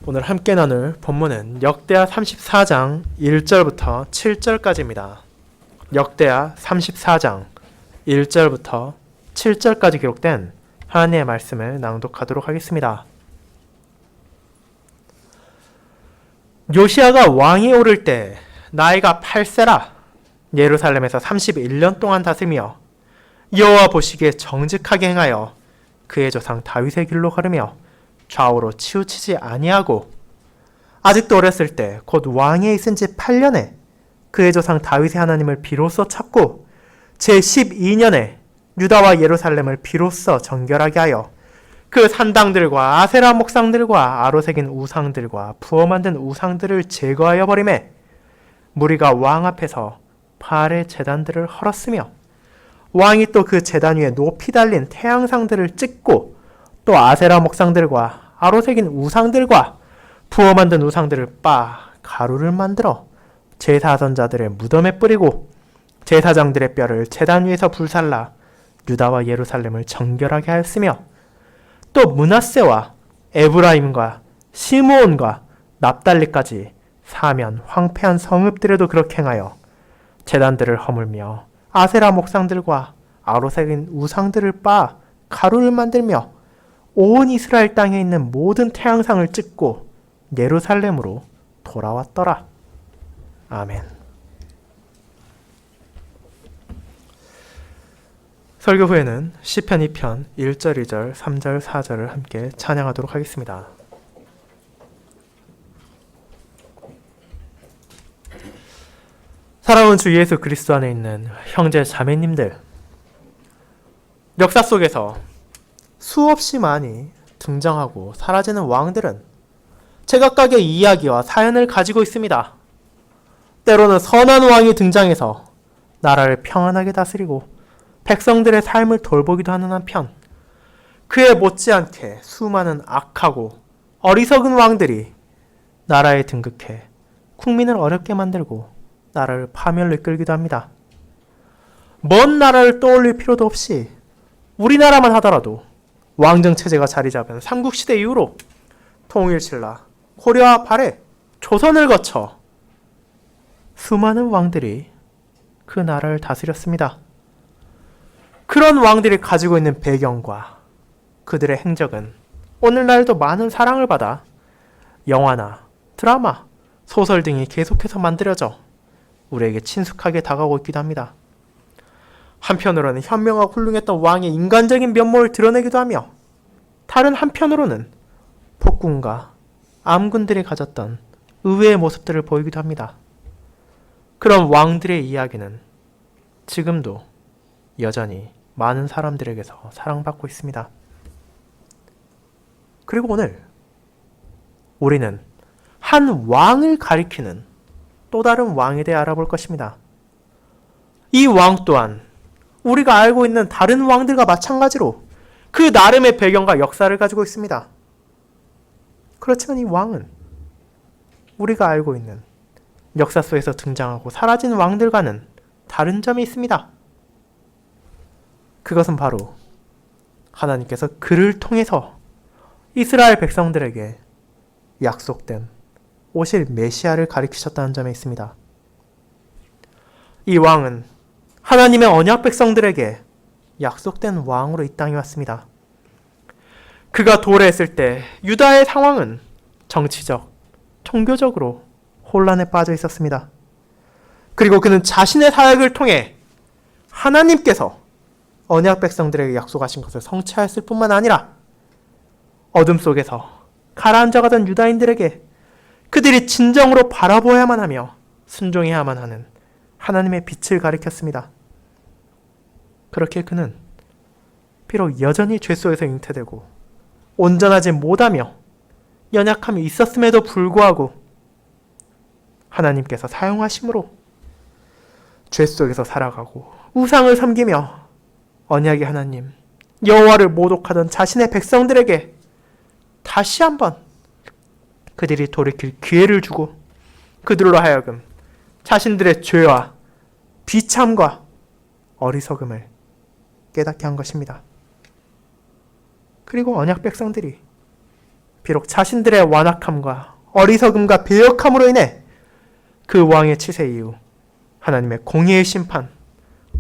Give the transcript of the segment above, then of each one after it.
오늘 함께 나눌 본문은 역대하 34장 1절부터 7절까지입니다. 역대하 34장 1절부터 7절까지 기록된 하나님의 말씀을 낭독하도록 하겠습니다. 요시야가 왕이 오를 때 나이가 8세라 예루살렘에서 31년 동안 다스리며 여호와 보시기에 정직하게 행하여 그의 조상 다윗의 길로 걸으며 좌우로 치우치지 아니하고 아직도 어렸을 때 곧 왕위에 있은 지 8년에 그의 조상 다윗의 하나님을 비로소 찾고 제12년에 유다와 예루살렘을 비로소 정결하게 하여 그 산당들과 아세라 목상들과 아로 새긴 우상들과 부어 만든 우상들을 제거하여 버리매 무리가 왕 앞에서 바알의 제단들을 헐었으며 왕이 또 그 제단 위에 높이 달린 태양상들을 찍고 또 아세라 목상들과 아로 새긴 우상들과 부어 만든 우상들을 빻아 가루를 만들어 제사 선자들의 무덤에 뿌리고 제사장들의 뼈를 제단 위에서 불살라 유다와 예루살렘을 정결하게 하였으며 또 므낫세와 에브라임과 시므온과 납달리까지 사면 황폐한 성읍들에도 그렇게 행하여 제단들을 허물며 아세라 목상들과 아로 새긴 우상들을 빻아 가루를 만들며 온 이스라엘 땅에 있는 모든 태양상을 찍고 예루살렘으로 돌아왔더라. 아멘. 설교 후에는 시편 2편 1절, 2절, 3절, 4절을 함께 찬양하도록 하겠습니다. 사랑하는 주 예수 그리스도 안에 있는 형제 자매님들, 역사 속에서 수없이 많이 등장하고 사라지는 왕들은 제각각의 이야기와 사연을 가지고 있습니다. 때로는 선한 왕이 등장해서 나라를 평안하게 다스리고 백성들의 삶을 돌보기도 하는 한편 그에 못지않게 수많은 악하고 어리석은 왕들이 나라에 등극해 국민을 어렵게 만들고 나라를 파멸로 이끌기도 합니다. 먼 나라를 떠올릴 필요도 없이 우리나라만 하더라도 왕정 체제가 자리 잡은 삼국시대 이후로 통일신라, 고려와 발해, 조선을 거쳐 수많은 왕들이 그 나라를 다스렸습니다. 그런 왕들이 가지고 있는 배경과 그들의 행적은 오늘날도 많은 사랑을 받아 영화나 드라마, 소설 등이 계속해서 만들어져 우리에게 친숙하게 다가오고 있기도 합니다. 한편으로는 현명하고 훌륭했던 왕의 인간적인 면모를 드러내기도 하며 다른 한편으로는 폭군과 암군들이 가졌던 의외의 모습들을 보이기도 합니다. 그런 왕들의 이야기는 지금도 여전히 많은 사람들에게서 사랑받고 있습니다. 그리고 오늘 우리는 한 왕을 가리키는 또 다른 왕에 대해 알아볼 것입니다. 이 왕 또한 우리가 알고 있는 다른 왕들과 마찬가지로 그 나름의 배경과 역사를 가지고 있습니다. 그렇지만 이 왕은 우리가 알고 있는 역사 속에서 등장하고 사라진 왕들과는 다른 점이 있습니다. 그것은 바로 하나님께서 그를 통해서 이스라엘 백성들에게 약속된 오실 메시아를 가리키셨다는 점에 있습니다. 이 왕은 하나님의 언약 백성들에게 약속된 왕으로 이 땅에 왔습니다. 그가 도래했을 때 유다의 상황은 정치적, 종교적으로 혼란에 빠져 있었습니다. 그리고 그는 자신의 사역을 통해 하나님께서 언약 백성들에게 약속하신 것을 성취하였을 뿐만 아니라 어둠 속에서 가라앉아가던 유다인들에게 그들이 진정으로 바라보아야만 하며 순종해야만 하는 하나님의 빛을 가리켰습니다. 그렇게 그는 비록 여전히 죄 속에서 잉태되고 온전하지 못하며 연약함이 있었음에도 불구하고 하나님께서 사용하심으로 죄 속에서 살아가고 우상을 섬기며 언약의 하나님 여호와를 모독하던 자신의 백성들에게 다시 한번 그들이 돌이킬 기회를 주고 그들로 하여금 자신들의 죄와 비참과 어리석음을 깨닫게 한 것입니다. 그리고 언약 백성들이 비록 자신들의 완악함과 어리석음과 배역함으로 인해 그 왕의 치세 이후 하나님의 공의의 심판,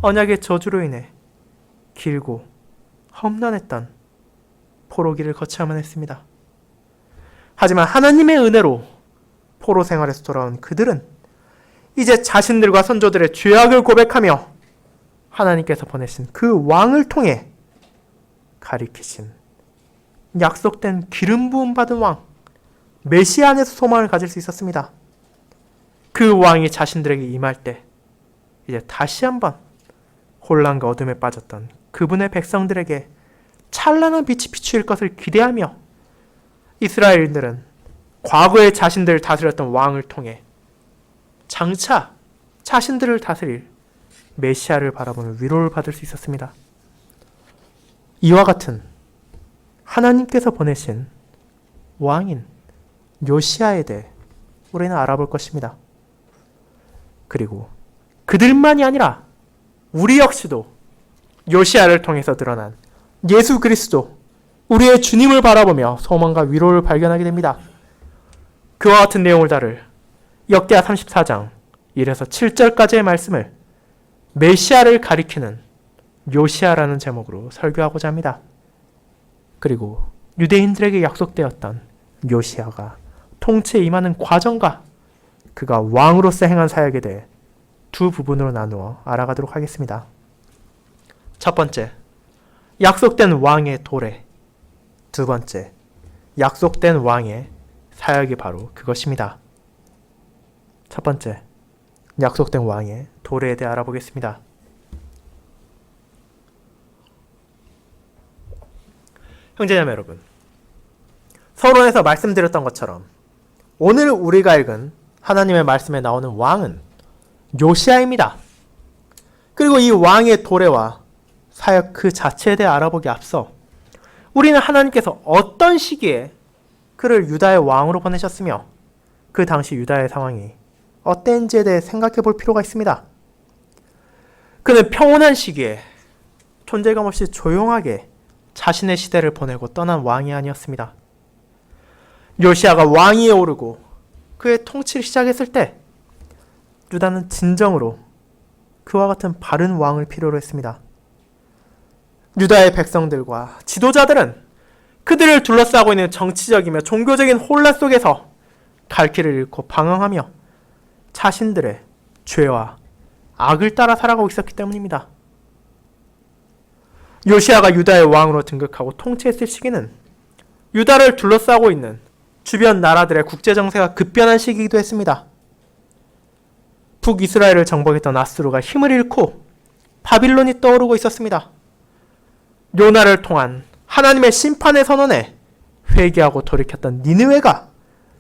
언약의 저주로 인해 길고 험난했던 포로기를 거쳐야만 했습니다. 하지만 하나님의 은혜로 포로 생활에서 돌아온 그들은 이제 자신들과 선조들의 죄악을 고백하며 하나님께서 보내신 그 왕을 통해 가리키신 약속된 기름 부음 받은 왕 메시아 안에서 소망을 가질 수 있었습니다. 그 왕이 자신들에게 임할 때 이제 다시 한번 혼란과 어둠에 빠졌던 그분의 백성들에게 찬란한 빛이 비추일 것을 기대하며 이스라엘인들은 과거에 자신들을 다스렸던 왕을 통해 장차 자신들을 다스릴 메시아를 바라보는 위로를 받을 수 있었습니다. 이와 같은 하나님께서 보내신 왕인 요시아에 대해 우리는 알아볼 것입니다. 그리고 그들만이 아니라 우리 역시도 요시아를 통해서 드러난 예수 그리스도, 우리의 주님을 바라보며 소망과 위로를 발견하게 됩니다. 그와 같은 내용을 다룰 역대하 34장 1에서 7절까지의 말씀을 메시아를 가리키는 요시아라는 제목으로 설교하고자 합니다. 그리고 유대인들에게 약속되었던 요시아가 통치에 임하는 과정과 그가 왕으로서 행한 사역에 대해 두 부분으로 나누어 알아가도록 하겠습니다. 첫 번째, 약속된 왕의 도래. 두 번째, 약속된 왕의 사역이 바로 그것입니다. 첫 번째, 약속된 왕의 도래에 대해 알아보겠습니다. 형제자매 여러분, 서론에서 말씀드렸던 것처럼 오늘 우리가 읽은 하나님의 말씀에 나오는 왕은 요시아입니다. 그리고 이 왕의 도래와 사역 그 자체에 대해 알아보기 앞서 우리는 하나님께서 어떤 시기에 그를 유다의 왕으로 보내셨으며 그 당시 유다의 상황이 어땠는지에 대해 생각해 볼 필요가 있습니다. 그는 평온한 시기에 존재감 없이 조용하게 자신의 시대를 보내고 떠난 왕이 아니었습니다. 요시아가 왕위에 오르고 그의 통치를 시작했을 때 유다는 진정으로 그와 같은 바른 왕을 필요로 했습니다. 유다의 백성들과 지도자들은 그들을 둘러싸고 있는 정치적이며 종교적인 혼란 속에서 갈 길을 잃고 방황하며 자신들의 죄와 악을 따라 살아가고 있었기 때문입니다. 요시아가 유다의 왕으로 등극하고 통치했을 시기는 유다를 둘러싸고 있는 주변 나라들의 국제정세가 급변한 시기이기도 했습니다. 북이스라엘을 정복했던 아수르가 힘을 잃고 바빌론이 떠오르고 있었습니다. 요나를 통한 하나님의 심판의 선언에 회개하고 돌이켰던 니느웨가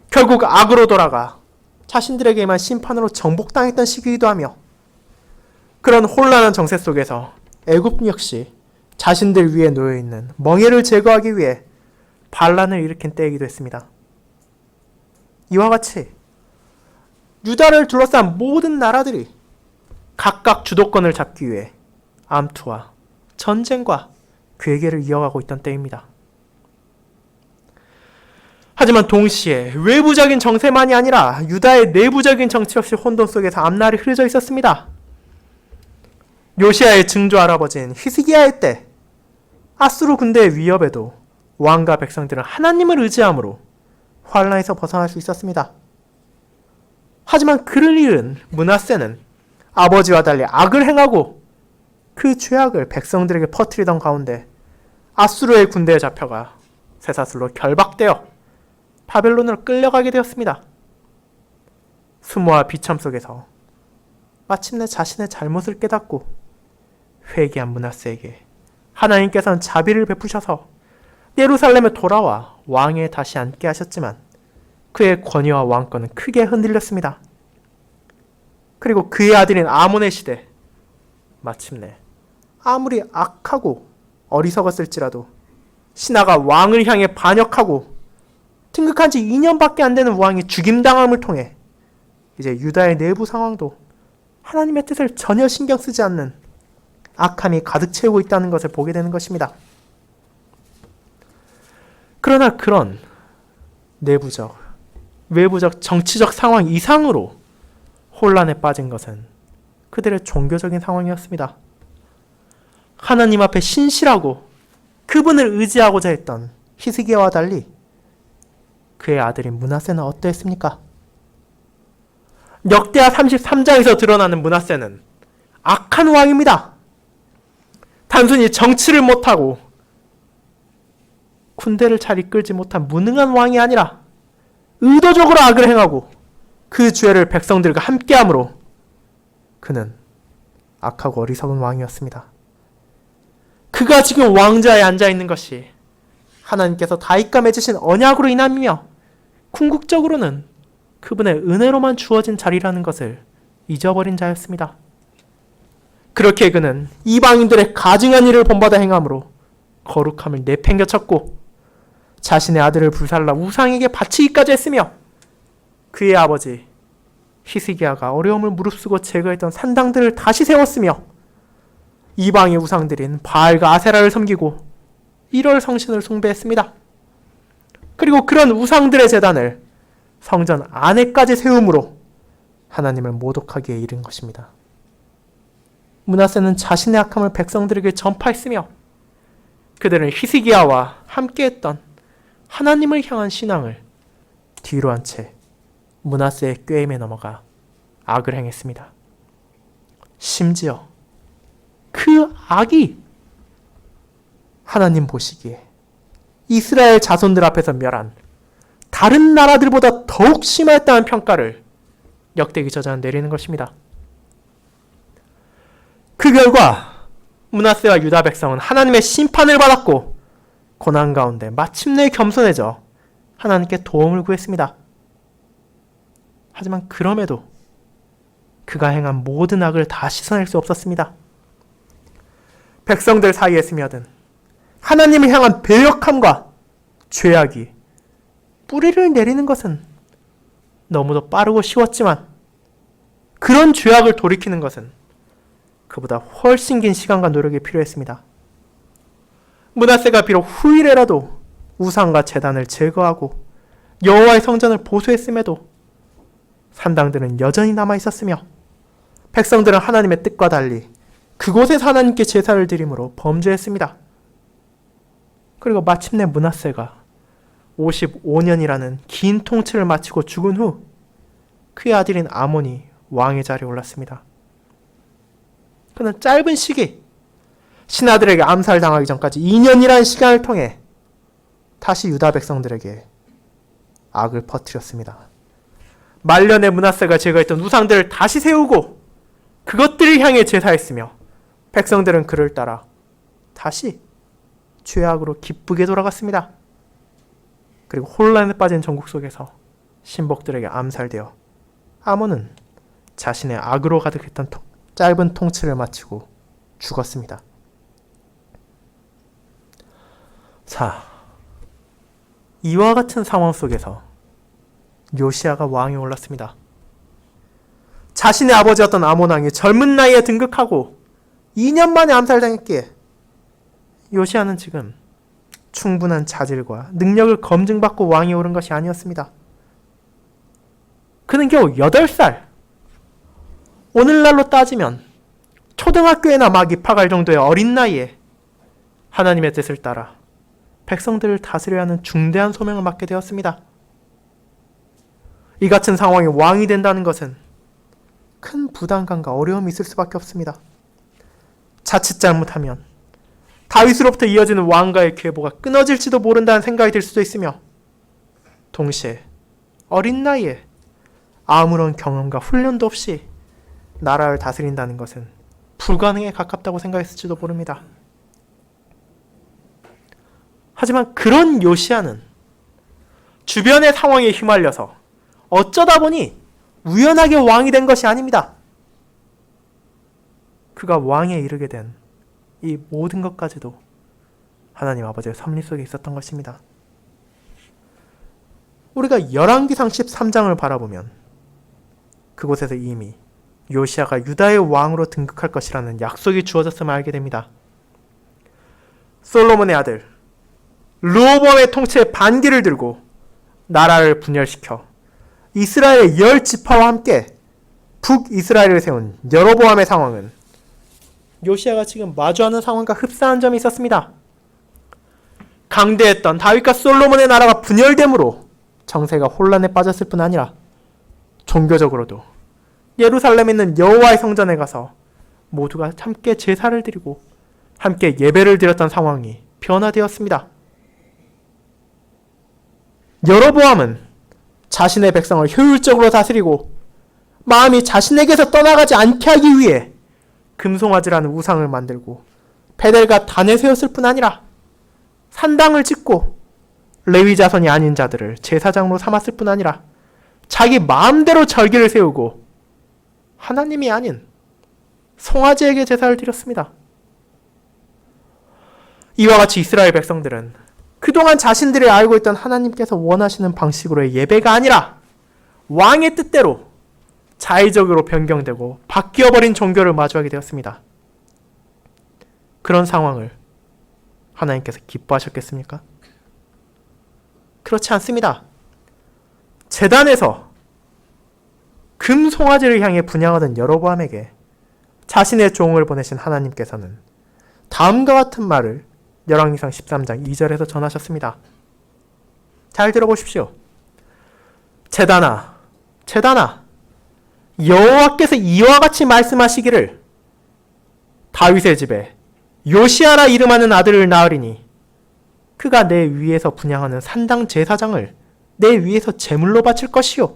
결국 악으로 돌아가 자신들에게만 심판으로 정복당했던 시기이기도 하며 그런 혼란한 정세 속에서 애굽 역시 자신들 위에 놓여있는 멍에를 제거하기 위해 반란을 일으킨 때이기도 했습니다. 이와 같이 유다를 둘러싼 모든 나라들이 각각 주도권을 잡기 위해 암투와 전쟁과 괴계를 이어가고 있던 때입니다. 하지만 동시에 외부적인 정세만이 아니라 유다의 내부적인 정치 역시 혼돈 속에서 앞날이 흐려져 있었습니다. 요시아의 증조 할아버지인 히스기야의 때 아수르 군대의 위협에도 왕과 백성들은 하나님을 의지함으로 환란에서 벗어날 수 있었습니다. 하지만 그를 잃은 므낫세는 아버지와 달리 악을 행하고 그 죄악을 백성들에게 퍼뜨리던 가운데 아수르의 군대에 잡혀가 쇠사슬로 결박되어 바벨론으로 끌려가게 되었습니다. 수모와 비참 속에서 마침내 자신의 잘못을 깨닫고 회개한 므낫세에게 하나님께서는 자비를 베푸셔서 예루살렘에 돌아와 왕에 다시 앉게 하셨지만 그의 권위와 왕권은 크게 흔들렸습니다. 그리고 그의 아들인 아몬의 시대, 마침내 아무리 악하고 어리석었을지라도 신하가 왕을 향해 반역하고 등극한 지 2년밖에 안 되는 왕이 죽임당함을 통해 이제 유다의 내부 상황도 하나님의 뜻을 전혀 신경 쓰지 않는 악함이 가득 채우고 있다는 것을 보게 되는 것입니다. 그러나 그런 내부적, 외부적 정치적 상황 이상으로 혼란에 빠진 것은 그들의 종교적인 상황이었습니다. 하나님 앞에 신실하고 그분을 의지하고자 했던 히스기야와 달리 그의 아들인 므낫세는 어떠했습니까? 역대하 33장에서 드러나는 므낫세는 악한 왕입니다. 단순히 정치를 못하고 군대를 잘 이끌지 못한 무능한 왕이 아니라 의도적으로 악을 행하고 그 죄를 백성들과 함께함으로 그는 악하고 어리석은 왕이었습니다. 그가 지금 왕좌에 앉아있는 것이 하나님께서 다윗과 맺으신 언약으로 인함이며 궁극적으로는 그분의 은혜로만 주어진 자리라는 것을 잊어버린 자였습니다. 그렇게 그는 이방인들의 가증한 일을 본받아 행함으로 거룩함을 내팽겨쳤고 자신의 아들을 불살라 우상에게 바치기까지 했으며 그의 아버지 히스기야가 어려움을 무릅쓰고 제거했던 산당들을 다시 세웠으며 이방의 우상들인 바알과 아세라를 섬기고 일월 성신을 숭배했습니다. 그리고 그런 우상들의 제단을 성전 안에까지 세움으로 하나님을 모독하기에 이른 것입니다. 므낫세는 자신의 악함을 백성들에게 전파했으며 그들은 히스기야와 함께했던 하나님을 향한 신앙을 뒤로 한 채 므낫세의 꾀임에 넘어가 악을 행했습니다. 심지어 그 악이 하나님 보시기에 이스라엘 자손들 앞에서 멸한 다른 나라들보다 더욱 심했다는 평가를 역대기 저자는 내리는 것입니다. 그 결과 므낫세와 유다 백성은 하나님의 심판을 받았고 고난 가운데 마침내 겸손해져 하나님께 도움을 구했습니다. 하지만 그럼에도 그가 행한 모든 악을 다 씻어낼 수 없었습니다. 백성들 사이에 스며든 하나님을 향한 배역함과 죄악이 뿌리를 내리는 것은 너무도 빠르고 쉬웠지만 그런 죄악을 돌이키는 것은 그보다 훨씬 긴 시간과 노력이 필요했습니다. 므낫세가 비록 후일에라도 우상과 제단을 제거하고 여호와의 성전을 보수했음에도 산당들은 여전히 남아있었으며 백성들은 하나님의 뜻과 달리 그곳에서 하나님께 제사를 드림으로 범죄했습니다. 그리고 마침내 므낫세가 55년이라는 긴 통치를 마치고 죽은 후 그의 아들인 아몬이 왕의 자리에 올랐습니다. 그는 짧은 시기 신하들에게 암살당하기 전까지 2년이라는 시간을 통해 다시 유다 백성들에게 악을 퍼뜨렸습니다. 말년에 므낫세가 제거했던 우상들을 다시 세우고 그것들을 향해 제사했으며 백성들은 그를 따라 다시 죄악으로 기쁘게 돌아갔습니다. 그리고 혼란에 빠진 전국 속에서 신복들에게 암살되어 아몬은 자신의 악으로 가득했던 짧은 통치를 마치고 죽었습니다. 자, 이와 같은 상황 속에서 요시야가 왕에 올랐습니다. 자신의 아버지였던 아몬 왕이 젊은 나이에 등극하고 2년 만에 암살당했기에 요시야는 지금 충분한 자질과 능력을 검증받고 왕에 오른 것이 아니었습니다. 그는 겨우 8살, 오늘날로 따지면 초등학교에나 막 입학할 정도의 어린 나이에 하나님의 뜻을 따라 백성들을 다스려야 하는 중대한 소명을 맡게 되었습니다. 이 같은 상황에 왕이 된다는 것은 큰 부담감과 어려움이 있을 수밖에 없습니다. 자칫 잘못하면 다윗으로부터 이어지는 왕가의 계보가 끊어질지도 모른다는 생각이 들 수도 있으며 동시에 어린 나이에 아무런 경험과 훈련도 없이 나라를 다스린다는 것은 불가능에 가깝다고 생각했을지도 모릅니다. 하지만 그런 요시야는 주변의 상황에 휘말려서 어쩌다 보니 우연하게 왕이 된 것이 아닙니다. 그가 왕에 이르게 된 이 모든 것까지도 하나님 아버지의 섭리 속에 있었던 것입니다. 우리가 열왕기상 13장을 바라보면 그곳에서 이미 요시야가 유다의 왕으로 등극할 것이라는 약속이 주어졌음을 알게 됩니다. 솔로몬의 아들 르호보암의 통치에 반기를 들고 나라를 분열시켜 이스라엘의 10지파와 함께 북이스라엘을 세운 여로보암의 상황은 요시아가 지금 마주하는 상황과 흡사한 점이 있었습니다. 강대했던 다윗과 솔로몬의 나라가 분열됨으로 정세가 혼란에 빠졌을 뿐 아니라 종교적으로도 예루살렘에 있는 여호와의 성전에 가서 모두가 함께 제사를 드리고 함께 예배를 드렸던 상황이 변화되었습니다. 여로보암은 자신의 백성을 효율적으로 다스리고 마음이 자신에게서 떠나가지 않게 하기 위해 금송아지라는 우상을 만들고 베델과 단을 세웠을 뿐 아니라 산당을 짓고 레위 자손이 아닌 자들을 제사장으로 삼았을 뿐 아니라 자기 마음대로 절기를 세우고 하나님이 아닌 송아지에게 제사를 드렸습니다. 이와 같이 이스라엘 백성들은 그동안 자신들이 알고 있던 하나님께서 원하시는 방식으로의 예배가 아니라 왕의 뜻대로 자의적으로 변경되고 바뀌어버린 종교를 마주하게 되었습니다. 그런 상황을 하나님께서 기뻐하셨겠습니까? 그렇지 않습니다. 제단에서 금 송아지를 향해 분향하던 여로보암에게 자신의 종을 보내신 하나님께서는 다음과 같은 말을 열왕기상 13장 2절에서 전하셨습니다. 잘 들어보십시오. 제단아, 제단아, 여호와께서 이와 같이 말씀하시기를 다윗의 집에 요시아라 이름하는 아들을 낳으리니 그가 내 위에서 분향하는 산당 제사장을 내 위에서 제물로 바칠 것이요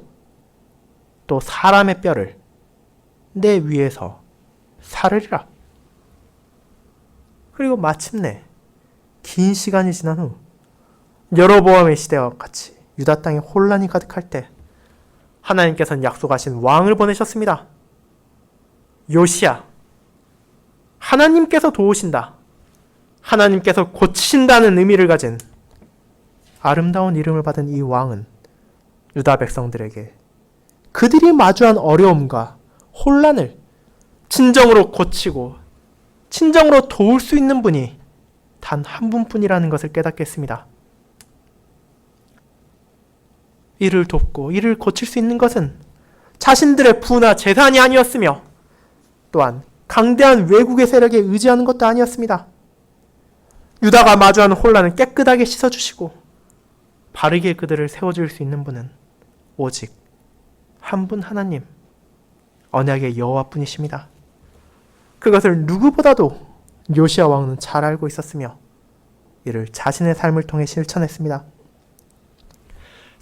또 사람의 뼈를 내 위에서 사르리라. 그리고 마침내 긴 시간이 지난 후 여로보암의 시대와 같이 유다 땅에 혼란이 가득할 때 하나님께서는 약속하신 왕을 보내셨습니다. 요시야, 하나님께서 도우신다, 하나님께서 고치신다는 의미를 가진 아름다운 이름을 받은 이 왕은 유다 백성들에게 그들이 마주한 어려움과 혼란을 진정으로 고치고 진정으로 도울 수 있는 분이 단 한 분뿐이라는 것을 깨닫게 했습니다. 이를 돕고 이를 고칠 수 있는 것은 자신들의 부나 재산이 아니었으며 또한 강대한 외국의 세력에 의지하는 것도 아니었습니다. 유다가 마주하는 혼란을 깨끗하게 씻어주시고 바르게 그들을 세워줄 수 있는 분은 오직 한 분 하나님, 언약의 여호와뿐이십니다. 그것을 누구보다도 요시야 왕은 잘 알고 있었으며 이를 자신의 삶을 통해 실천했습니다.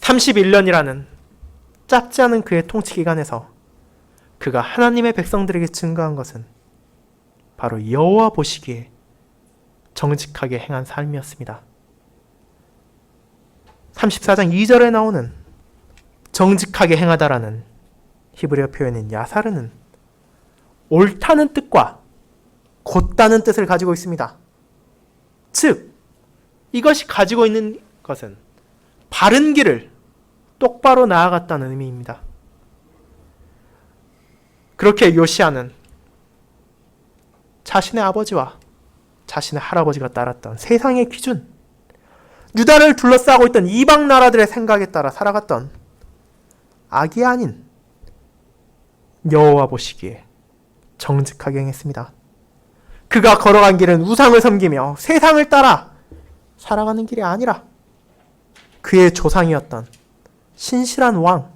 31년이라는 짧지 않은 그의 통치 기간에서 그가 하나님의 백성들에게 증거한 것은 바로 여호와 보시기에 정직하게 행한 삶이었습니다. 34장 2절에 나오는 정직하게 행하다라는 히브리어 표현인 야사르는 옳다는 뜻과 곧다는 뜻을 가지고 있습니다. 즉, 이것이 가지고 있는 것은 바른 길을 똑바로 나아갔다는 의미입니다. 그렇게 요시아는 자신의 아버지와 자신의 할아버지가 따랐던 세상의 기준, 유다를 둘러싸고 있던 이방 나라들의 생각에 따라 살아갔던 악이 아닌 여호와 보시기에 정직하게 행했습니다. 그가 걸어간 길은 우상을 섬기며 세상을 따라 살아가는 길이 아니라 그의 조상이었던 신실한 왕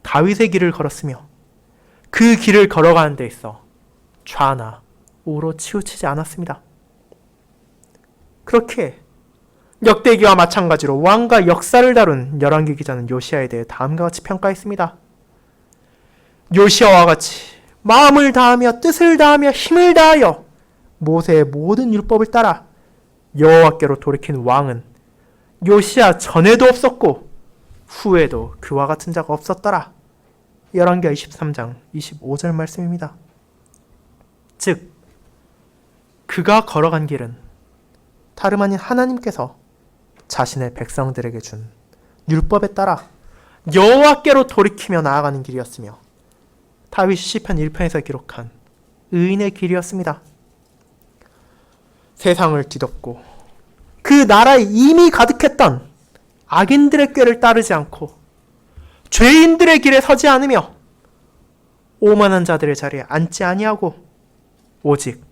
다윗의 길을 걸었으며 그 길을 걸어가는 데 있어 좌나 우로 치우치지 않았습니다. 그렇게 역대기와 마찬가지로 왕과 역사를 다룬 열왕기 기자는 요시아에 대해 다음과 같이 평가했습니다. 요시아와 같이 마음을 다하며 뜻을 다하며 힘을 다하여 모세의 모든 율법을 따라 여호와께로 돌이킨 왕은 요시아 전에도 없었고 후에도 그와 같은 자가 없었더라. 열왕기하 23장 25절 말씀입니다. 즉, 그가 걸어간 길은 다름 아닌 하나님께서 자신의 백성들에게 준 율법에 따라 여호와께로 돌이키며 나아가는 길이었으며 다윗이 시편 1편에서 기록한 의인의 길이었습니다. 세상을 뒤덮고 그 나라에 이미 가득했던 악인들의 꾀를 따르지 않고 죄인들의 길에 서지 않으며 오만한 자들의 자리에 앉지 아니하고 오직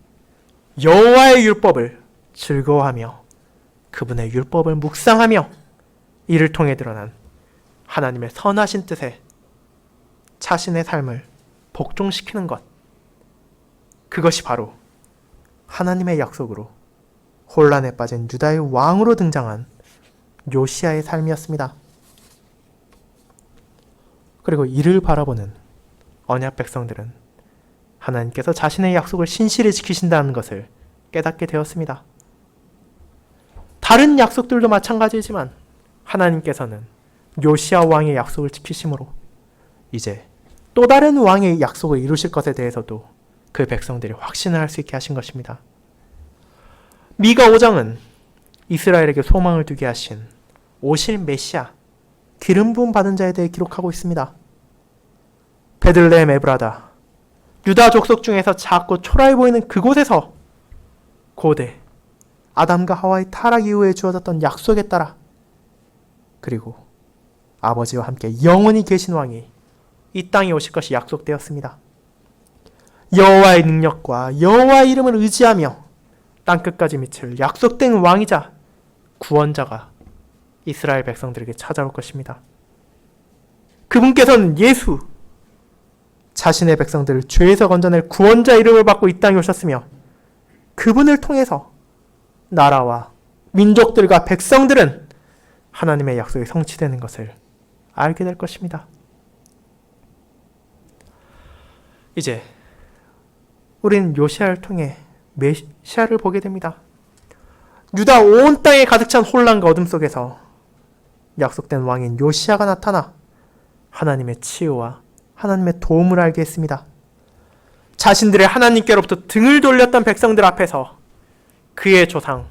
여호와의 율법을 즐거워하며 그분의 율법을 묵상하며 이를 통해 드러난 하나님의 선하신 뜻에 자신의 삶을 복종시키는 것, 그것이 바로 하나님의 약속으로 혼란에 빠진 유다의 왕으로 등장한 요시야의 삶이었습니다. 그리고 이를 바라보는 언약 백성들은 하나님께서 자신의 약속을 신실히 지키신다는 것을 깨닫게 되었습니다. 다른 약속들도 마찬가지지만 하나님께서는 요시야 왕의 약속을 지키심으로 이제 또 다른 왕의 약속을 이루실 것에 대해서도 그 백성들이 확신을 할 수 있게 하신 것입니다. 미가 5장은 이스라엘에게 소망을 두게 하신 오실 메시아, 기름 부음 받은 자에 대해 기록하고 있습니다. 베들레헴 에브라다, 유다 족속 중에서 작고 초라해 보이는 그곳에서 고대 아담과 하와의 타락 이후에 주어졌던 약속에 따라 그리고 아버지와 함께 영원히 계신 왕이 이 땅에 오실 것이 약속되었습니다. 여호와의 능력과 여호와의 이름을 의지하며 땅끝까지 미칠 약속된 왕이자 구원자가 이스라엘 백성들에게 찾아올 것입니다. 그분께서는 예수, 자신의 백성들을 죄에서 건져낼 구원자 이름을 받고 이 땅에 오셨으며 그분을 통해서 나라와 민족들과 백성들은 하나님의 약속이 성취되는 것을 알게 될 것입니다. 이제 우리는 요시야를 통해 메시아를 보게 됩니다. 유다 온 땅에 가득 찬 혼란과 어둠 속에서 약속된 왕인 요시야가 나타나 하나님의 치유와 하나님의 도움을 알게 했습니다. 자신들의 하나님께로부터 등을 돌렸던 백성들 앞에서 그의 조상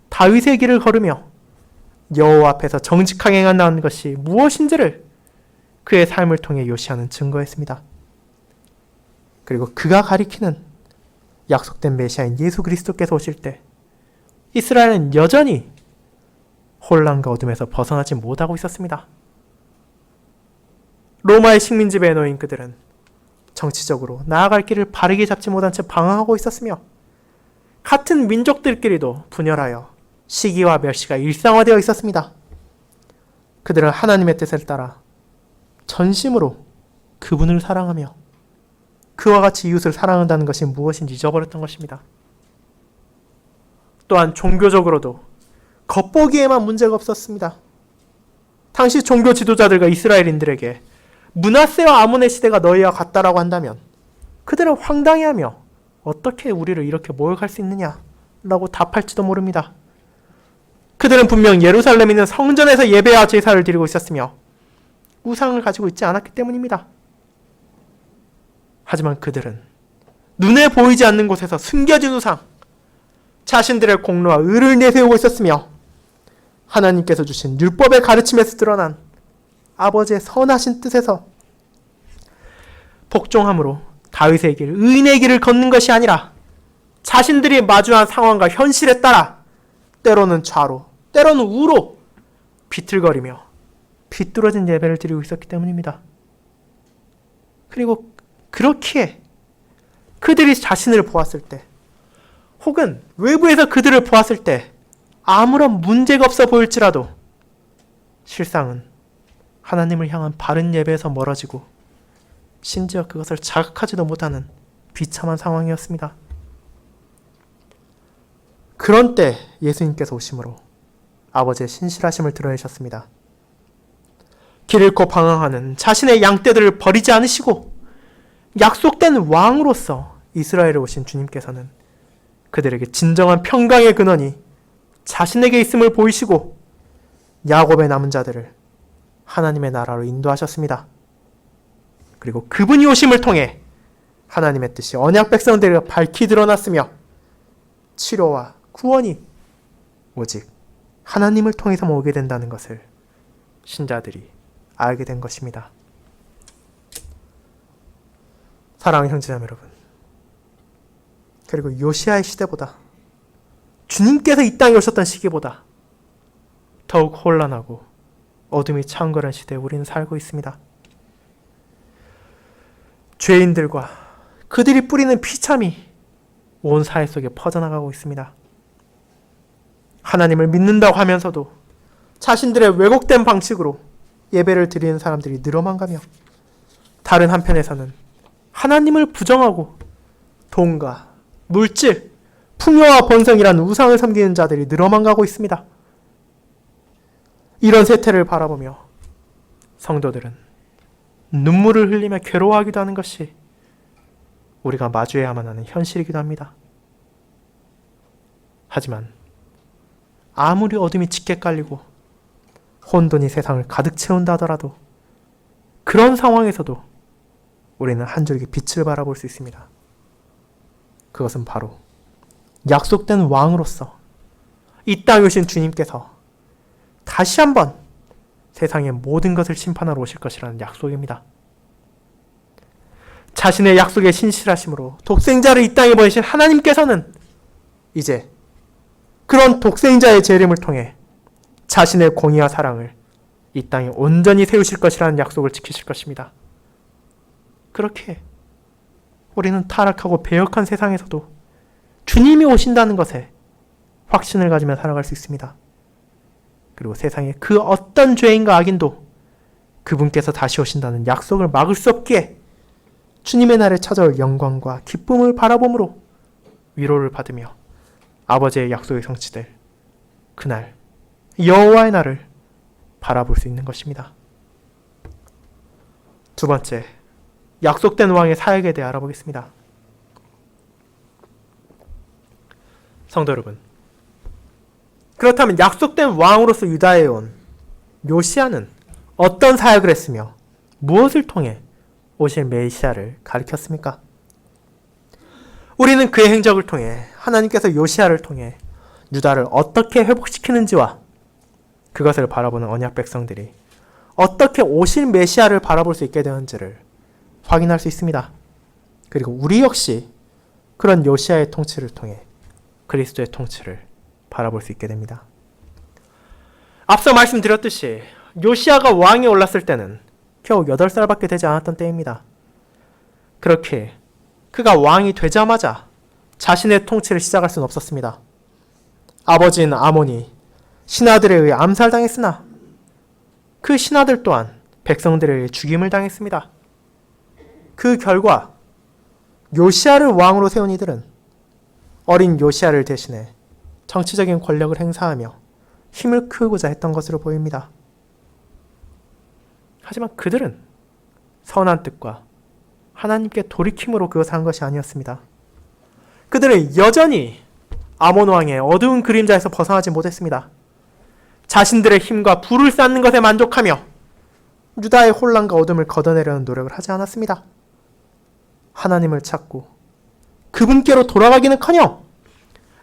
다윗의 길을 걸으며 여호와 앞에서 정직하게 행한다는 것이 무엇인지를 그의 삶을 통해 요시야는 증거했습니다. 그리고 그가 가리키는 약속된 메시아인 예수 그리스도께서 오실 때 이스라엘은 여전히 혼란과 어둠에서 벗어나지 못하고 있었습니다. 로마의 식민 지배에 놓인 그들은 정치적으로 나아갈 길을 바르게 잡지 못한 채 방황하고 있었으며 같은 민족들끼리도 분열하여 시기와 멸시가 일상화되어 있었습니다. 그들은 하나님의 뜻을 따라 전심으로 그분을 사랑하며 그와 같이 이웃을 사랑한다는 것이 무엇인지 잊어버렸던 것입니다. 또한 종교적으로도 겉보기에만 문제가 없었습니다. 당시 종교 지도자들과 이스라엘인들에게 므낫세와 아몬의 시대가 너희와 같다라고 한다면 그들은 황당해하며 어떻게 우리를 이렇게 모욕할 수 있느냐 라고 답할지도 모릅니다. 그들은 분명 예루살렘에 있는 성전에서 예배와 제사를 드리고 있었으며 우상을 가지고 있지 않았기 때문입니다. 하지만 그들은 눈에 보이지 않는 곳에서 숨겨진 우상, 자신들의 공로와 의를 내세우고 있었으며 하나님께서 주신 율법의 가르침에서 드러난 아버지의 선하신 뜻에서 복종함으로 다윗의 길, 의인의 길을 걷는 것이 아니라 자신들이 마주한 상황과 현실에 따라 때로는 좌로, 때로는 우로 비틀거리며 비뚤어진 예배를 드리고 있었기 때문입니다. 그리고 그렇기에 그들이 자신을 보았을 때 혹은 외부에서 그들을 보았을 때 아무런 문제가 없어 보일지라도 실상은 하나님을 향한 바른 예배에서 멀어지고 심지어 그것을 자각하지도 못하는 비참한 상황이었습니다. 그런 때 예수님께서 오심으로 아버지의 신실하심을 드러내셨습니다. 길 잃고 방황하는 자신의 양떼들을 버리지 않으시고 약속된 왕으로서 이스라엘에 오신 주님께서는 그들에게 진정한 평강의 근원이 자신에게 있음을 보이시고 야곱의 남은 자들을 하나님의 나라로 인도하셨습니다. 그리고 그분이 오심을 통해 하나님의 뜻이 언약 백성들에게 밝히 드러났으며 치료와 구원이 오직 하나님을 통해서만 오게 된다는 것을 신자들이 알게 된 것입니다. 사랑하는 형제자매 여러분, 그리고 요시야의 시대보다 주님께서 이 땅에 오셨던 시기보다 더욱 혼란하고 어둠이 창궐한 시대에 우리는 살고 있습니다. 죄인들과 그들이 뿌리는 비참이 온 사회 속에 퍼져나가고 있습니다. 하나님을 믿는다고 하면서도 자신들의 왜곡된 방식으로 예배를 드리는 사람들이 늘어만 가며, 다른 한편에서는 하나님을 부정하고 돈과 물질, 풍요와 번성이라는 우상을 섬기는 자들이 늘어만 가고 있습니다. 이런 세태를 바라보며 성도들은 눈물을 흘리며 괴로워하기도 하는 것이 우리가 마주해야만 하는 현실이기도 합니다. 하지만 아무리 어둠이 짙게 깔리고 혼돈이 세상을 가득 채운다 하더라도 그런 상황에서도 우리는 한 줄기 빛을 바라볼 수 있습니다. 그것은 바로 약속된 왕으로서 이 땅에 오신 주님께서 다시 한번 세상의 모든 것을 심판하러 오실 것이라는 약속입니다. 자신의 약속에 신실하심으로 독생자를 이 땅에 보내신 하나님께서는 이제 그런 독생자의 재림을 통해 자신의 공의와 사랑을 이 땅에 온전히 세우실 것이라는 약속을 지키실 것입니다. 그렇게 우리는 타락하고 배역한 세상에서도 주님이 오신다는 것에 확신을 가지며 살아갈 수 있습니다. 그리고 세상의 그 어떤 죄인과 악인도 그분께서 다시 오신다는 약속을 막을 수 없기에 주님의 날에 찾아올 영광과 기쁨을 바라봄으로 위로를 받으며 아버지의 약속이 성취될 그날 여호와의 날을 바라볼 수 있는 것입니다. 두 번째, 약속된 왕의 사역에 대해 알아보겠습니다. 성도 여러분, 그렇다면 약속된 왕으로서 유다에 온 요시야는 어떤 사역을 했으며 무엇을 통해 오실 메시아를 가리켰습니까? 우리는 그의 행적을 통해 하나님께서 요시야를 통해 유다를 어떻게 회복시키는지와 그것을 바라보는 언약 백성들이 어떻게 오실 메시아를 바라볼 수 있게 되는지를 확인할 수 있습니다. 그리고 우리 역시 그런 요시야의 통치를 통해 그리스도의 통치를 바라볼 수 있게 됩니다. 앞서 말씀드렸듯이 요시야가 왕에 올랐을 때는 겨우 8살밖에 되지 않았던 때입니다. 그렇게 그가 왕이 되자마자 자신의 통치를 시작할 수는 없었습니다. 아버지인 아몬이 신하들에 의해 암살당했으나 그 신하들 또한 백성들에 의해 죽임을 당했습니다. 그 결과 요시야를 왕으로 세운 이들은 어린 요시야를 대신해 정치적인 권력을 행사하며 힘을 크고자 했던 것으로 보입니다. 하지만 그들은 선한 뜻과 하나님께 돌이킴으로 그것을 한 것이 아니었습니다. 그들은 여전히 아몬 왕의 어두운 그림자에서 벗어나지 못했습니다. 자신들의 힘과 부를 쌓는 것에 만족하며 유다의 혼란과 어둠을 걷어내려는 노력을 하지 않았습니다. 하나님을 찾고 그분께로 돌아가기는커녕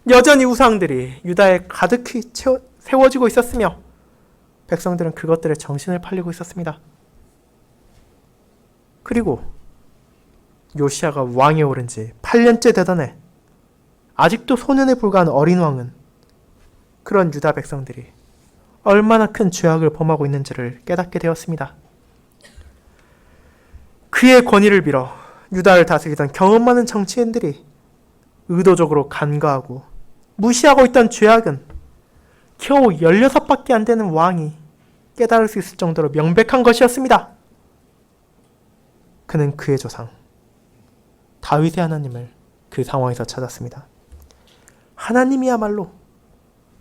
여전히 우상들이 유다에 가득히 세워지고 있었으며 백성들은 그것들에 정신을 팔리고 있었습니다. 그리고 요시야가 왕에 오른 지 8년째 되던 해 아직도 소년에 불과한 어린 왕은 그런 유다 백성들이 얼마나 큰 죄악을 범하고 있는지를 깨닫게 되었습니다. 그의 권위를 빌어 유다를 다스리던 경험 많은 정치인들이 의도적으로 간과하고 무시하고 있던 죄악은 겨우 16밖에 안 되는 왕이 깨달을 수 있을 정도로 명백한 것이었습니다. 그는 그의 조상 다윗의 하나님을 그 상황에서 찾았습니다. 하나님이야말로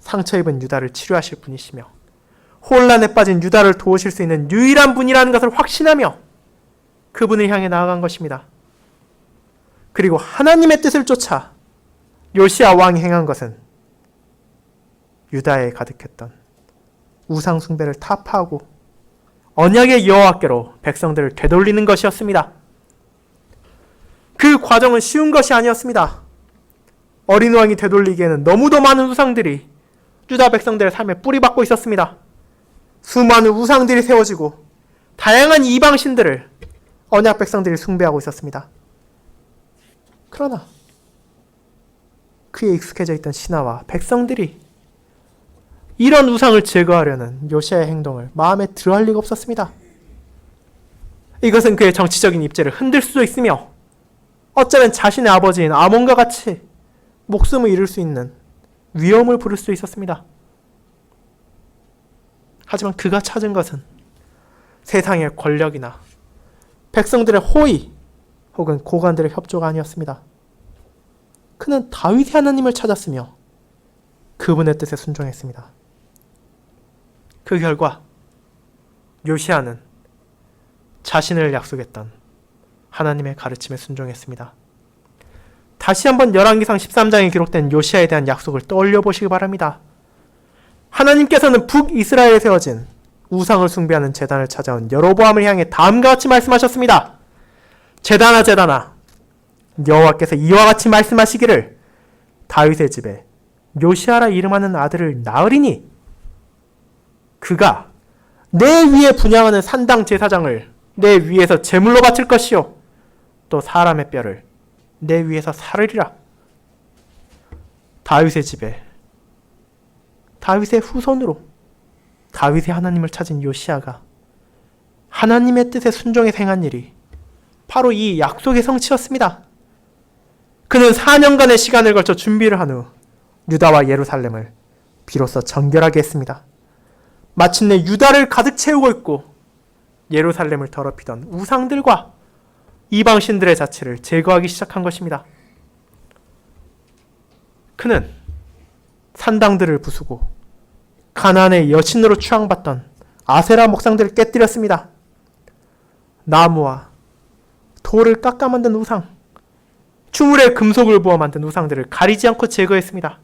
상처 입은 유다를 치료하실 분이시며 혼란에 빠진 유다를 도우실 수 있는 유일한 분이라는 것을 확신하며 그분을 향해 나아간 것입니다. 그리고 하나님의 뜻을 쫓아 요시야 왕이 행한 것은 유다에 가득했던 우상 숭배를 타파하고 언약의 여호와께로 백성들을 되돌리는 것이었습니다. 그 과정은 쉬운 것이 아니었습니다. 어린 왕이 되돌리기에는 너무도 많은 우상들이 유다 백성들의 삶에 뿌리박고 있었습니다. 수많은 우상들이 세워지고 다양한 이방신들을 언약 백성들이 숭배하고 있었습니다. 그러나 그에 익숙해져 있던 신하와 백성들이 이런 우상을 제거하려는 요시아의 행동을 마음에 들어할 리가 없었습니다. 이것은 그의 정치적인 입지를 흔들 수도 있으며 어쩌면 자신의 아버지인 아몬과 같이 목숨을 잃을 수 있는 위험을 부를 수도 있었습니다. 하지만 그가 찾은 것은 세상의 권력이나 백성들의 호의 혹은 고관들의 협조가 아니었습니다. 그는 다윗의 하나님을 찾았으며 그분의 뜻에 순종했습니다. 그 결과 요시아는 자신을 약속했던 하나님의 가르침에 순종했습니다. 다시 한번 열왕기상 13장에 기록된 요시아에 대한 약속을 떠올려 보시기 바랍니다. 하나님께서는 북이스라엘에 세워진 우상을 숭배하는 제단을 찾아온 여로보암을 향해 다음과 같이 말씀하셨습니다. 제단아 여호와께서 이와 같이 말씀하시기를 다윗의 집에 요시아라 이름하는 아들을 낳으리니 그가 내 위에 분향하는 산당 제사장을 내 위에서 제물로 바칠 것이요 또 사람의 뼈를 내 위에서 사르리라. 다윗의 집에 다윗의 후손으로 다윗의 하나님을 찾은 요시아가 하나님의 뜻에 순종해서 행한 일이 바로 이 약속의 성취였습니다. 그는 4년간의 시간을 걸쳐 준비를 한 후 유다와 예루살렘을 비로소 정결하게 했습니다. 마침내 유다를 가득 채우고 있고 예루살렘을 더럽히던 우상들과 이방신들의 자체를 제거하기 시작한 것입니다. 그는 산당들을 부수고 가나안의 여신으로 추앙받던 아세라 목상들을 깨뜨렸습니다. 나무와 돌을 깎아 만든 우상, 주물에 금속을 부어 만든 우상들을 가리지 않고 제거했습니다.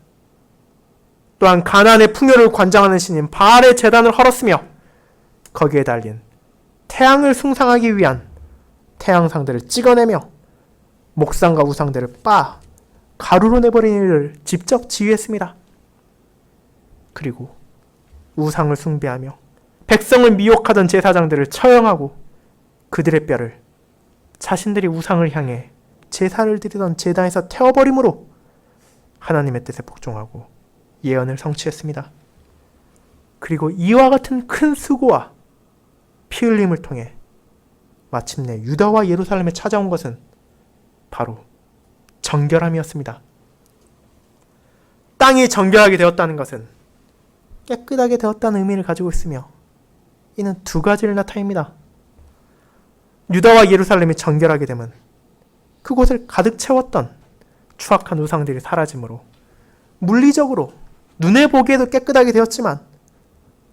또한 가나안의 풍요를 관장하는 신인 바알의 제단을 헐었으며 거기에 달린 태양을 숭상하기 위한 태양상들을 찍어내며 목상과 우상들을 가루로 내버리는 일을 직접 지휘했습니다. 그리고 우상을 숭배하며 백성을 미혹하던 제사장들을 처형하고 그들의 뼈를 자신들이 우상을 향해 제사를 드리던 제단에서 태워버림으로 하나님의 뜻에 복종하고 예언을 성취했습니다. 그리고 이와 같은 큰 수고와 피 흘림을 통해 마침내 유다와 예루살렘에 찾아온 것은 바로 정결함이었습니다. 땅이 정결하게 되었다는 것은 깨끗하게 되었다는 의미를 가지고 있으며 이는 두 가지를 나타냅니다. 유다와 예루살렘이 정결하게 되면 그곳을 가득 채웠던 추악한 우상들이 사라지므로 물리적으로 눈에 보기에도 깨끗하게 되었지만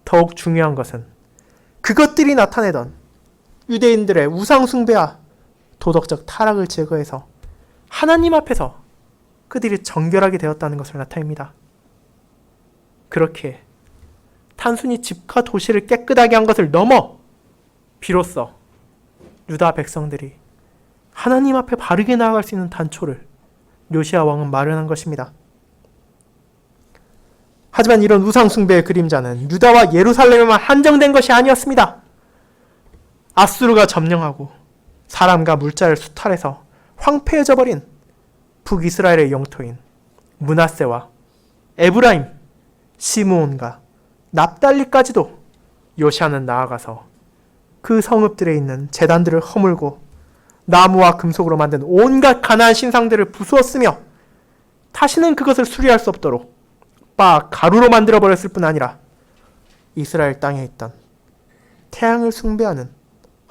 더욱 중요한 것은 그것들이 나타내던 유대인들의 우상 숭배와 도덕적 타락을 제거해서 하나님 앞에서 그들이 정결하게 되었다는 것을 나타냅니다. 그렇게 단순히 집과 도시를 깨끗하게 한 것을 넘어 비로소 유다 백성들이 하나님 앞에 바르게 나아갈 수 있는 단초를 요시아 왕은 마련한 것입니다. 하지만 이런 우상 숭배의 그림자는 유다와 예루살렘에만 한정된 것이 아니었습니다. 아수르가 점령하고 사람과 물자를 수탈해서 황폐해져 버린 북이스라엘의 영토인 므낫세와 에브라임, 시므온과 납달리까지도 요시아는 나아가서 그 성읍들에 있는 제단들을 허물고 나무와 금속으로 만든 온갖 가나안 신상들을 부수었으며 다시는 그것을 수리할 수 없도록 가루로 만들어버렸을 뿐 아니라 이스라엘 땅에 있던 태양을 숭배하는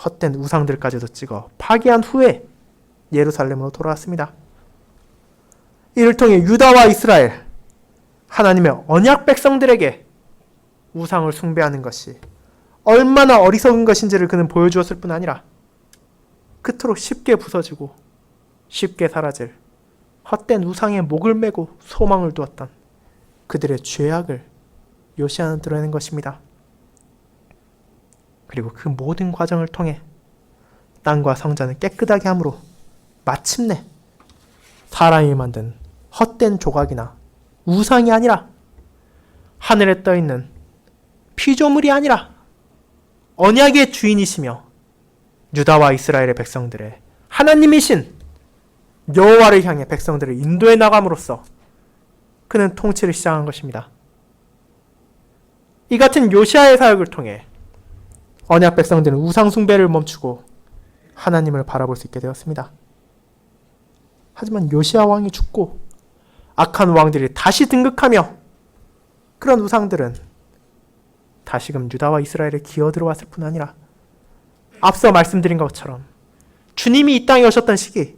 헛된 우상들까지도 찍어 파괴한 후에 예루살렘으로 돌아왔습니다. 이를 통해 유다와 이스라엘, 하나님의 언약 백성들에게 우상을 숭배하는 것이 얼마나 어리석은 것인지를 그는 보여주었을 뿐 아니라 그토록 쉽게 부서지고 쉽게 사라질 헛된 우상의 목을 메고 소망을 두었던 그들의 죄악을 요시아는 드러낸 것입니다. 그리고 그 모든 과정을 통해 땅과 성전을 깨끗하게 함으로 마침내 사람이 만든 헛된 조각이나 우상이 아니라 하늘에 떠있는 피조물이 아니라 언약의 주인이시며 유다와 이스라엘의 백성들의 하나님이신 여호와를 향해 백성들을 인도해 나감으로써 그는 통치를 시작한 것입니다. 이 같은 요시아의 사역을 통해 언약 백성들은 우상 숭배를 멈추고 하나님을 바라볼 수 있게 되었습니다. 하지만 요시아 왕이 죽고 악한 왕들이 다시 등극하며 그런 우상들은 다시금 유다와 이스라엘에 기어들어왔을 뿐 아니라 앞서 말씀드린 것처럼 주님이 이 땅에 오셨던 시기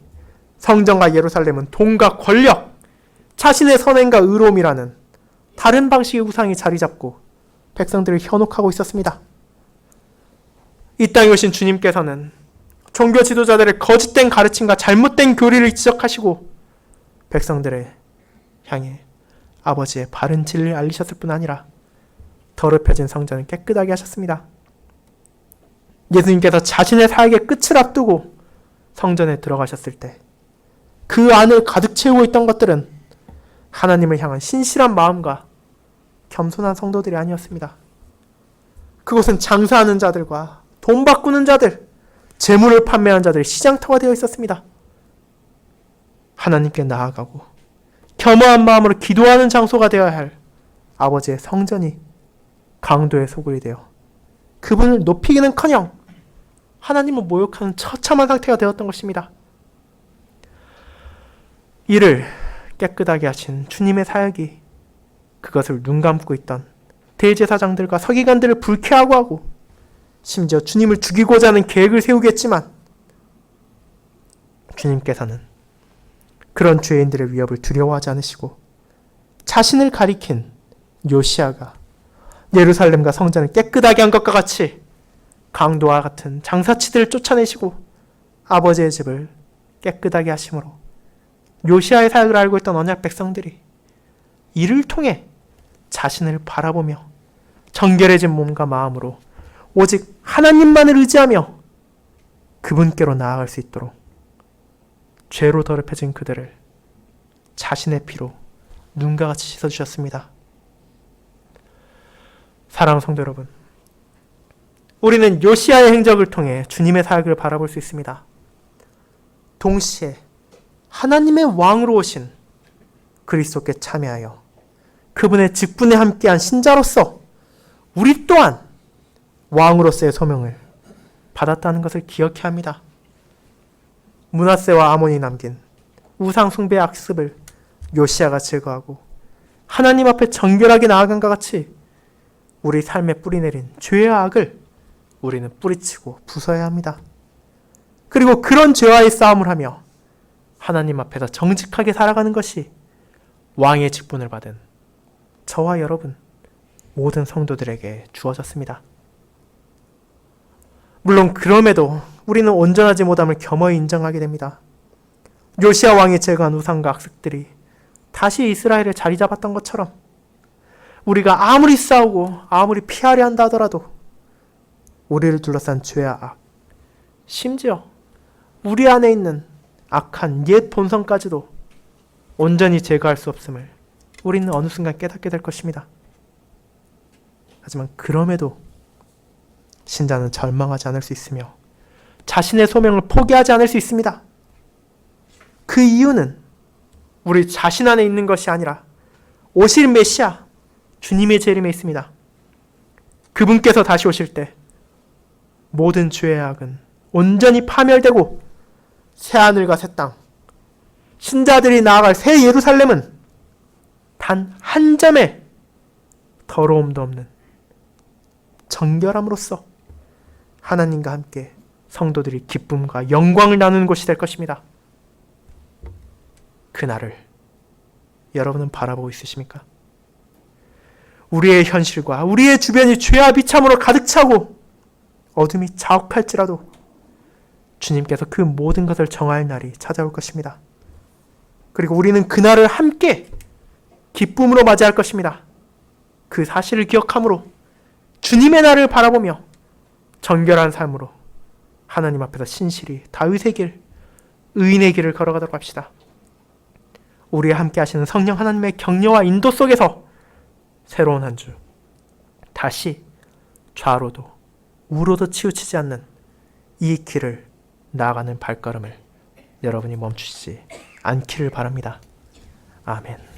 성전과 예루살렘은 돈과 권력, 자신의 선행과 의로움이라는 다른 방식의 우상이 자리 잡고 백성들을 현혹하고 있었습니다. 이 땅에 오신 주님께서는 종교 지도자들의 거짓된 가르침과 잘못된 교리를 지적하시고 백성들을 향해 아버지의 바른 진리를 알리셨을 뿐 아니라 더럽혀진 성전을 깨끗하게 하셨습니다. 예수님께서 자신의 사역의 끝을 앞두고 성전에 들어가셨을 때 그 안을 가득 채우고 있던 것들은 하나님을 향한 신실한 마음과 겸손한 성도들이 아니었습니다. 그곳은 장사하는 자들과 돈 바꾸는 자들, 재물을 판매하는 자들의 시장터가 되어 있었습니다. 하나님께 나아가고 겸허한 마음으로 기도하는 장소가 되어야 할 아버지의 성전이 강도의 소굴이 되어 그분을 높이기는커녕 하나님을 모욕하는 처참한 상태가 되었던 것입니다. 이를 깨끗하게 하신 주님의 사역이 그것을 눈 감고 있던 대제사장들과 서기관들을 불쾌하고 하고 심지어 주님을 죽이고자 하는 계획을 세우겠지만 주님께서는 그런 죄인들의 위협을 두려워하지 않으시고 자신을 가리킨 요시아가 예루살렘과 성전을 깨끗하게 한 것과 같이 강도와 같은 장사치들을 쫓아내시고 아버지의 집을 깨끗하게 하심으로 요시아의 사역을 알고 있던 언약 백성들이 이를 통해 자신을 바라보며 정결해진 몸과 마음으로 오직 하나님만을 의지하며 그분께로 나아갈 수 있도록 죄로 더럽혀진 그들을 자신의 피로 눈과 같이 씻어주셨습니다. 사랑하는 성도 여러분, 우리는 요시아의 행적을 통해 주님의 사역을 바라볼 수 있습니다. 동시에 하나님의 왕으로 오신 그리스도께 참여하여 그분의 직분에 함께한 신자로서 우리 또한 왕으로서의 소명을 받았다는 것을 기억해야 합니다. 므낫세와 아몬이 남긴 우상 숭배의 악습을 요시아가 제거하고 하나님 앞에 정결하게 나아간과 같이 우리 삶에 뿌리내린 죄의 악을 우리는 뿌리치고 부숴야 합니다. 그리고 그런 죄와의 싸움을 하며 하나님 앞에서 정직하게 살아가는 것이 왕의 직분을 받은 저와 여러분 모든 성도들에게 주어졌습니다. 물론 그럼에도 우리는 온전하지 못함을 겸허히 인정하게 됩니다. 요시아 왕이 제거한 우상과 악습들이 다시 이스라엘에 자리 잡았던 것처럼 우리가 아무리 싸우고 아무리 피하려 한다 하더라도 우리를 둘러싼 죄와 악, 심지어 우리 안에 있는 악한 옛 본성까지도 온전히 제거할 수 없음을 우리는 어느 순간 깨닫게 될 것입니다. 하지만 그럼에도 신자는 절망하지 않을 수 있으며 자신의 소명을 포기하지 않을 수 있습니다. 그 이유는 우리 자신 안에 있는 것이 아니라 오실 메시아 주님의 재림에 있습니다. 그분께서 다시 오실 때 모든 죄의 악은 온전히 파멸되고 새하늘과 새 땅, 신자들이 나아갈 새 예루살렘은 단 한 점의 더러움도 없는 정결함으로써 하나님과 함께 성도들이 기쁨과 영광을 나누는 곳이 될 것입니다. 그날을 여러분은 바라보고 있으십니까? 우리의 현실과 우리의 주변이 죄와 비참으로 가득 차고 어둠이 자욱할지라도 주님께서 그 모든 것을 정할 날이 찾아올 것입니다. 그리고 우리는 그날을 함께 기쁨으로 맞이할 것입니다. 그 사실을 기억함으로 주님의 날을 바라보며 정결한 삶으로 하나님 앞에서 신실히 다윗의 길, 의인의 길을 걸어가도록 합시다. 우리와 함께 하시는 성령 하나님의 격려와 인도 속에서 새로운 한 주, 다시 좌로도 우로도 치우치지 않는 이 길을 나아가는 발걸음을 여러분이 멈추지 않기를 바랍니다. 아멘.